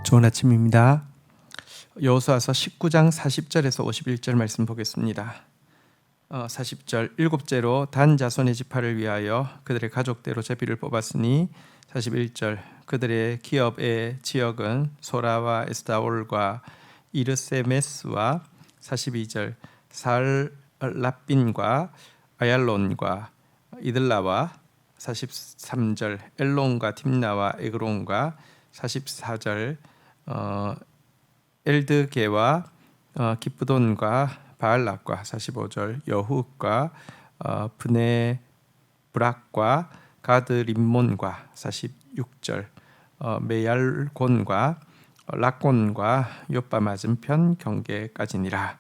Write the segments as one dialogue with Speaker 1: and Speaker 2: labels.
Speaker 1: 좋은 아침입니다. 여호수아서 19장 40절에서 51절 말씀 보겠습니다. 40절 일곱째로 단 자손의 지파를 위하여 그들의 가족대로 제비를 뽑았으니 41절 그들의 기업의 지역은 소라와 에스타올과 이르세메스와 42절 살라빈과 아얄론과 이들라와 43절 엘론과 딥나와 에그론과 44절 엘드게와 기브돈과 바알락과 45절 여훗과 브네브락과 가드림몬과 46절 메얄곤과 락곤과 요빠 맞은편 경계까지니라.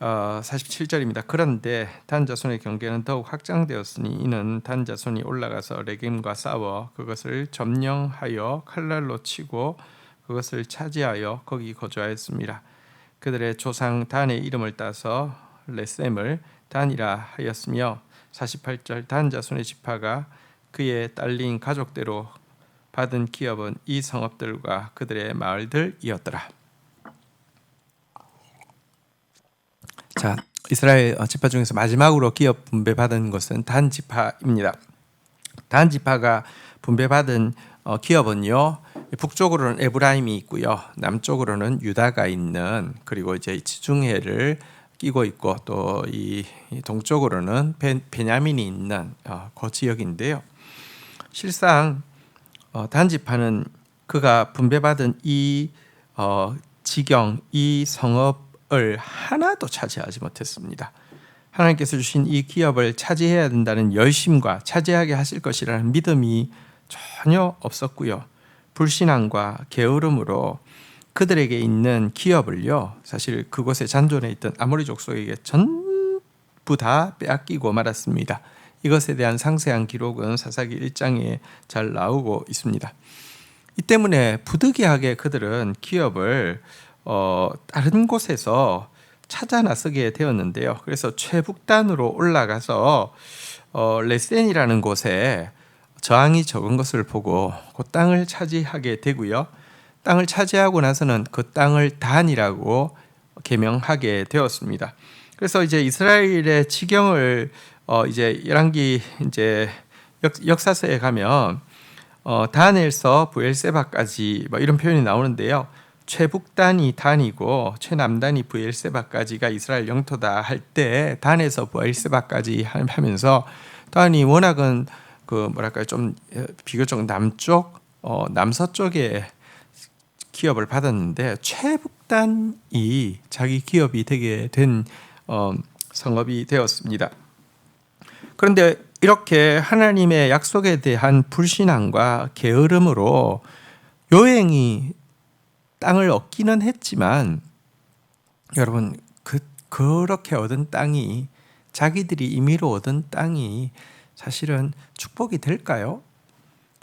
Speaker 1: 47절입니다. 그런데 단 자손의 경계는 더욱 확장되었으니 이는 단 자손이 올라가서 레겜과 싸워 그것을 점령하여 칼날로 치고 그것을 차지하여 거기 거주하였습니다. 그들의 조상 단의 이름을 따서 레셈을 단이라 하였으며 48절 단 자손의 지파가 그의 딸린 가족대로 받은 기업은 이 성읍들과 그들의 마을들이었더라. 자, 이스라엘 지파 중에서 마지막으로 기업 분배받은 것은 단 지파입니다. 단 지파가 분배받은 기업은요, 북쪽으로는 에브라임이 있고요, 남쪽으로는 유다가 있는, 그리고 이제 지중해를 끼고 있고 또 이 동쪽으로는 베냐민이 있는 그 지역인데요. 실상 단 지파는 그가 분배받은 이 지경, 이 성읍을 하나도 차지하지 못했습니다. 하나님께서 주신 이 기업을 차지해야 된다는 열심과 차지하게 하실 것이라는 믿음이 전혀 없었고요. 불신앙과 게으름으로 그들에게 있는 기업을요, 사실 그곳에 잔존해 있던 아모리 족속에게 전부 다 빼앗기고 말았습니다. 이것에 대한 상세한 기록은 사사기 1장에 잘 나오고 있습니다. 이 때문에 부득이하게 그들은 기업을 다른 곳에서 찾아 나서게 되었는데요. 그래서 최북단으로 올라가서 레센이라는 곳에 저항이 적은 것을 보고 그 땅을 차지하게 되고요. 땅을 차지하고 나서는 그 땅을 단이라고 개명하게 되었습니다. 그래서 이제 이스라엘의 지경을 이제 열왕기 이제 역사서에 가면 단에서 브엘세바까지 뭐 이런 표현이 나오는데요. 최북단이 단이고 최남단이 브엘세바까지가 이스라엘 영토다 할 때 단에서 브엘세바까지 하면서 단이 워낙은 그 뭐랄까요, 좀 비교적 남쪽 남서쪽에 기업을 받았는데 최북단이 자기 기업이 되게 된 성읍이 되었습니다. 그런데 이렇게 하나님의 약속에 대한 불신앙과 게으름으로 요행이 땅을 얻기는 했지만, 여러분 그렇게 얻은 땅이, 자기들이 임의로 얻은 땅이 사실은 축복이 될까요?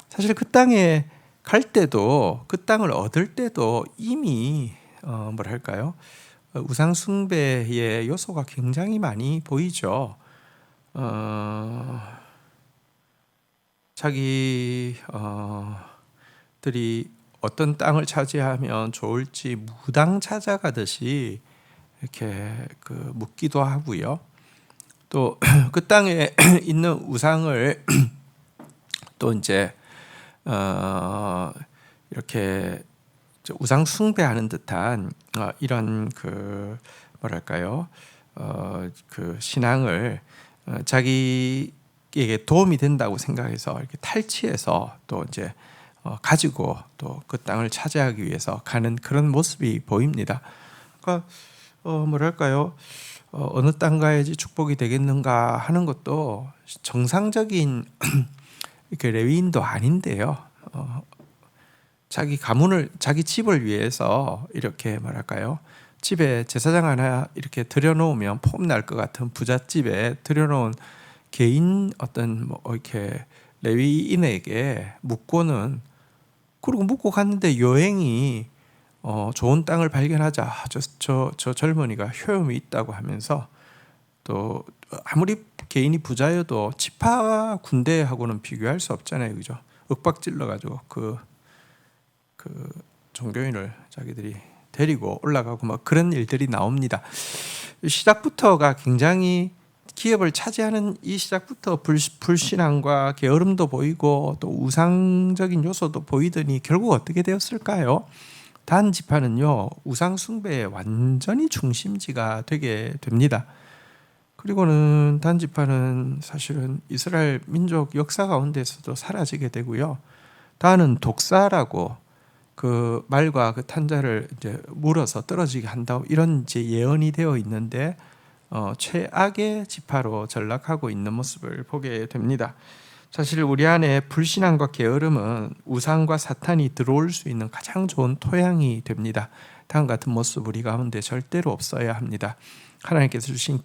Speaker 1: 사실 그 땅에 갈 때도, 그 땅을 얻을 때도 이미 뭐랄까요, 우상 숭배의 요소가 굉장히 많이 보이죠. 자기들이 어떤 땅을 차지하면 좋을지 무당 찾아가듯이 이렇게 묻기도 하고요. 또 그 땅에 있는 우상을 또 이제 이렇게 우상 숭배하는 듯한 이런 뭐랄까요, 그 신앙을 자기에게 도움이 된다고 생각해서 이렇게 탈취해서 또 이제 가지고 또 그 땅을 차지하기 위해서 가는 그런 모습이 보입니다. 그러니까 뭐랄까요, 어느 땅 가야지 축복이 되겠는가 하는 것도 정상적인 이렇게 레위인도 아닌데요. 자기 가문을, 자기 집을 위해서 이렇게 뭐랄까요, 집에 제사장 하나 이렇게 들여놓으면 폼날 것 같은 부잣집에 들여놓은 개인 어떤 뭐 이렇게 레위인에게 묻고는, 그리고 묻고 갔는데 여행이 좋은 땅을 발견하자 저 젊은이가 효험이 있다고 하면서, 또 아무리 개인이 부자여도 지파 군대하고는 비교할 수 없잖아요, 그죠? 윽박질러 가지고 그 종교인을 자기들이 데리고 올라가고 막 그런 일들이 나옵니다. 시작부터가 굉장히 기업을 차지하는 이 시작부터 불신앙과 게으름도 보이고 또 우상적인 요소도 보이더니 결국 어떻게 되었을까요? 단 지파는요, 우상 숭배의 완전히 중심지가 되게 됩니다. 그리고는 단 지파는 사실은 이스라엘 민족 역사 가운데서도 사라지게 되고요. 단은 독사라고 그 말과 그 탄자를 이제 물어서 떨어지게 한다, 이런 이제 예언이 되어 있는데 최악의 지파로 전락하고 있는 모습을 보게 됩니다. 사실 우리 안에 불신앙과 게으름은 우상과 사탄이 들어올 수 있는 가장 좋은 토양이 됩니다. 다음 같은 모습 우리 가운데 절대로 없어야 합니다. 하나님께서 주신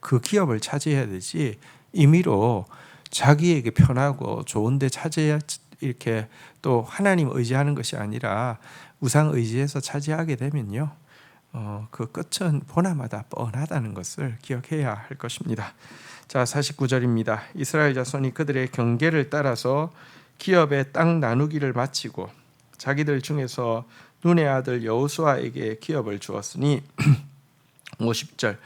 Speaker 1: 그 기업을 차지해야 되지, 임의로 자기에게 편하고 좋은데 차지해야 이렇게 또 하나님 의지하는 것이 아니라 우상 의지해서 차지하게 되면요, 그 끝은 보나마다 뻔하다는 것을 기억해야 할 것입니다. 자, 49절입니다. 이스라엘 자손이 그들의 경계를 따라서 기업의 땅 나누기를 마치고 자기들 중에서 눈의 아들 여호수아에게 기업을 주었으니 50절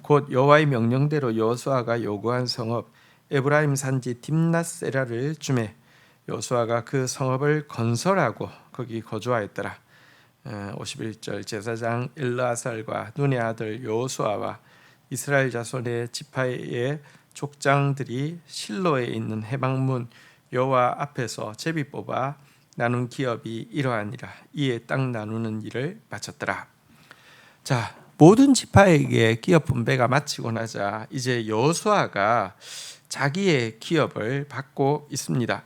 Speaker 1: 곧 여호와의 명령대로 여호수아가 요구한 성읍 에브라임 산지 딥낫세라를 주매 여호수아가 그 성읍을 건설하고 거기 거주하였더라. 51절 제사장 엘르아살과 눈의 아들 여호수아와 이스라엘 자손의 지파의 족장들이 실로에 있는 해방문 여호와 앞에서 제비 뽑아 나눈 기업이 이러하니라. 이에 땅 나누는 일을 마쳤더라. 자, 모든 지파에게 기업 분배가 마치고 나자 이제 여호수아가 자기의 기업을 받고 있습니다.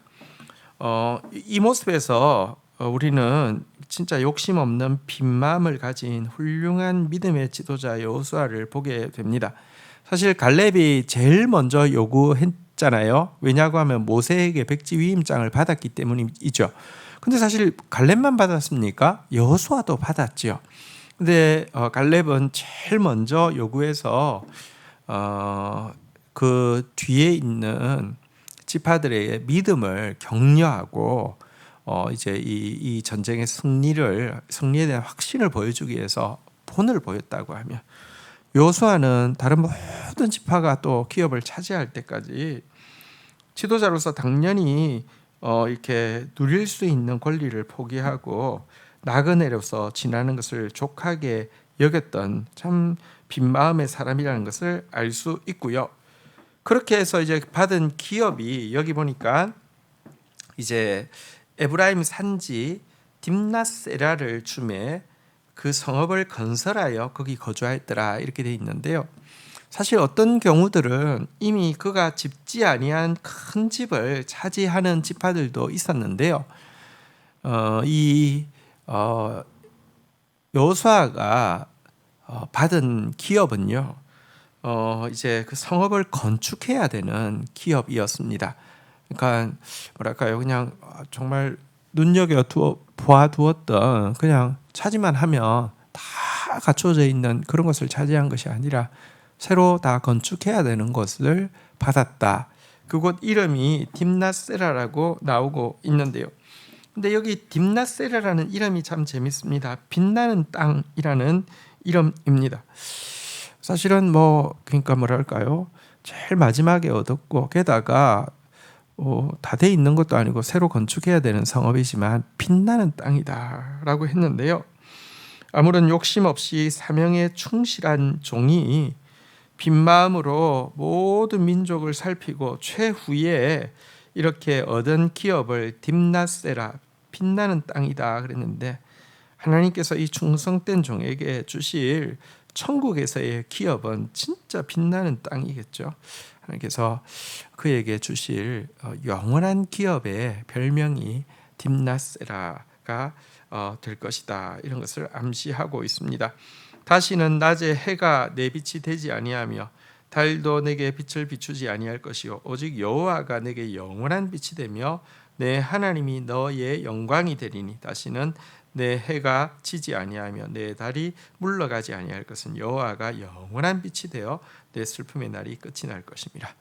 Speaker 1: 이 모습에서 우리는 진짜 욕심 없는 빈 마음을 가진 훌륭한 믿음의 지도자 여호수아를 보게 됩니다. 사실 갈렙이 제일 먼저 요구했잖아요. 왜냐고 하면 모세에게 백지 위임장을 받았기 때문이죠. 근데 사실 갈렙만 받았습니까? 여호수아도 받았죠. 근데 갈렙은 제일 먼저 요구해서 그 뒤에 있는 지파들의 믿음을 격려하고 이제 이 전쟁의 승리에 대한 확신을 보여주기 위해서 본을 보였다고 하면, 여호수아는 다른 모든 지파가 또 기업을 차지할 때까지 지도자로서 당연히 이렇게 누릴 수 있는 권리를 포기하고 나그네로서 지나는 것을 족하게 여겼던 참 빈 마음의 사람이라는 것을 알 수 있고요. 그렇게 해서 이제 받은 기업이 여기 보니까 이제 에브라임 산지 딥낫세라를 주매 그 성읍을 건설하여 거기 거주하였더라, 이렇게 돼 있는데요. 사실 어떤 경우들은 이미 그가 집지 아니한 큰 집을 차지하는 지파들도 있었는데요. 여호수아가 받은 기업은요, 이제 그 성읍을 건축해야 되는 기업이었습니다. 그러니까 뭐랄까요, 그냥 정말 눈여겨 보아두었던, 그냥 차지만 하면 다 갖춰져 있는 그런 것을 차지한 것이 아니라 새로 다 건축해야 되는 것을 받았다. 그곳 이름이 딥낫세라라고 나오고 있는데요. 근데 여기 딥낫세라라는 이름이 참 재밌습니다. 빛나는 땅이라는 이름입니다. 사실은 그러니까 뭐랄까요, 제일 마지막에 얻었고 게다가 다 돼 있는 것도 아니고 새로 건축해야 되는 성읍이지만 빛나는 땅이다라고 했는데요. 아무런 욕심 없이 사명에 충실한 종이 빈 마음으로 모든 민족을 살피고 최후에 이렇게 얻은 기업을 딥낫세라, 빛나는 땅이다 그랬는데, 하나님께서 이 충성된 종에게 주실 천국에서의 기업은 진짜 빛나는 땅이겠죠. 하나님께서 그에게 주실 영원한 기업의 별명이 딥낫세라가 될 것이다, 이런 것을 암시하고 있습니다. 다시는 낮에 해가 내 빛이 되지 아니하며 달도 내게 빛을 비추지 아니할 것이요 오직 여호와가 내게 영원한 빛이 되며 내 하나님이 너의 영광이 되리니 다시는 내 해가 지지 아니하며 내 달이 물러가지 아니할 것은 여호와가 영원한 빛이 되어 내 슬픔의 날이 끝이 날 것입니다.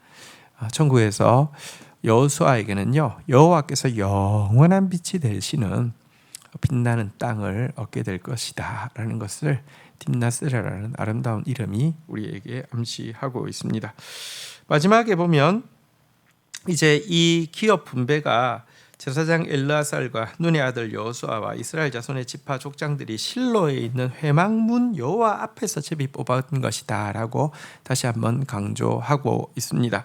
Speaker 1: 천국에서 여호수아에게는요, 여호와께서 영원한 빛이 되시는 빛나는 땅을 얻게 될 것이다 라는 것을 딥나세라라는 아름다운 이름이 우리에게 암시하고 있습니다. 마지막에 보면 이제 이 기업 분배가 제사장 엘르아살과 눈의 아들 여호수아와 이스라엘 자손의 지파 족장들이 실로에 있는 회막문 여호와 앞에서 제비 뽑은 것이다라고 다시 한번 강조하고 있습니다.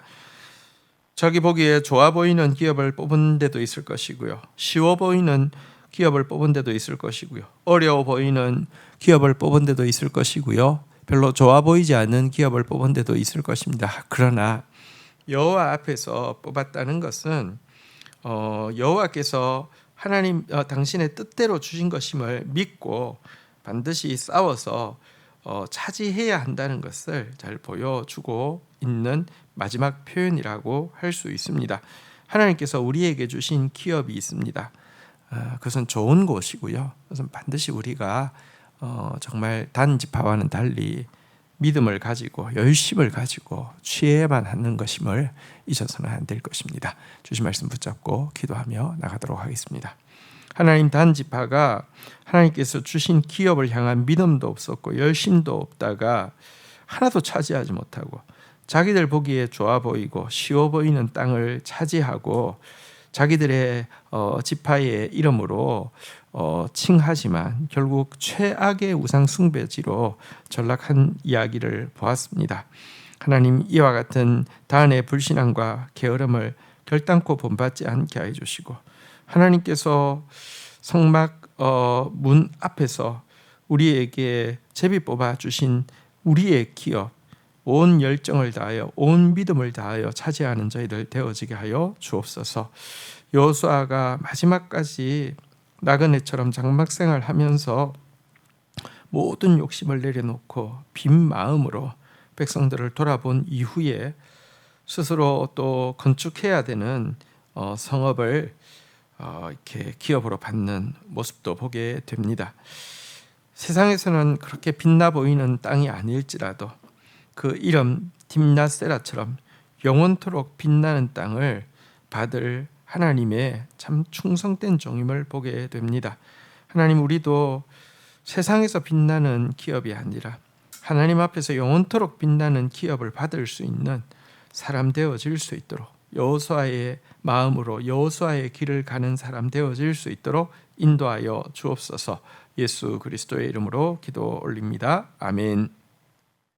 Speaker 1: 저기 보기에 좋아 보이는 기업을 뽑은 데도 있을 것이고요, 쉬워 보이는 기업을 뽑은 데도 있을 것이고요, 어려워 보이는 기업을 뽑은 데도 있을 것이고요, 별로 좋아 보이지 않는 기업을 뽑은 데도 있을 것입니다. 그러나 여호와 앞에서 뽑았다는 것은 여호와께서 하나님 당신의 뜻대로 주신 것임을 믿고 반드시 싸워서 차지해야 한다는 것을 잘 보여주고 있는 마지막 표현이라고 할 수 있습니다. 하나님께서 우리에게 주신 기업이 있습니다. 그것은 좋은 곳이고요. 그것은 반드시 우리가 정말 단 지파와는 달리 믿음을 가지고 열심을 가지고 취해야만 하는 것임을 잊어서는 안 될 것입니다. 주신 말씀 붙잡고 기도하며 나가도록 하겠습니다. 하나님, 단 지파가 하나님께서 주신 기업을 향한 믿음도 없었고 열심도 없다가 하나도 차지하지 못하고 자기들 보기에 좋아 보이고 쉬워 보이는 땅을 차지하고 자기들의 지파의 이름으로 칭하지만 결국 최악의 우상 숭배지로 전락한 이야기를 보았습니다. 하나님, 이와 같은 단의 불신앙과 게으름을 결단코 본받지 않게 해 주시고 하나님께서 성막 문 앞에서 우리에게 제비 뽑아 주신 우리의 기업, 온 열정을 다하여 온 믿음을 다하여 차지하는 저희들 되어지게 하여 주옵소서. 여호수아가 마지막까지 나그네처럼 장막생활 하면서 모든 욕심을 내려놓고 빈 마음으로 백성들을 돌아본 이후에 스스로 또 건축해야 되는 성읍을 이렇게 기업으로 받는 모습도 보게 됩니다. 세상에서는 그렇게 빛나 보이는 땅이 아닐지라도 그 이름 딥나세라처럼 영원토록 빛나는 땅을 받을 하나님의 참 충성된 종임을 보게 됩니다. 하나님, 우리도 세상에서 빛나는 기업이 아니라 하나님 앞에서 영원토록 빛나는 기업을 받을 수 있는 사람 되어질 수 있도록, 여호수아의 마음으로 여호수아의 길을 가는 사람 되어질 수 있도록 인도하여 주옵소서. 예수 그리스도의 이름으로 기도 올립니다. 아멘.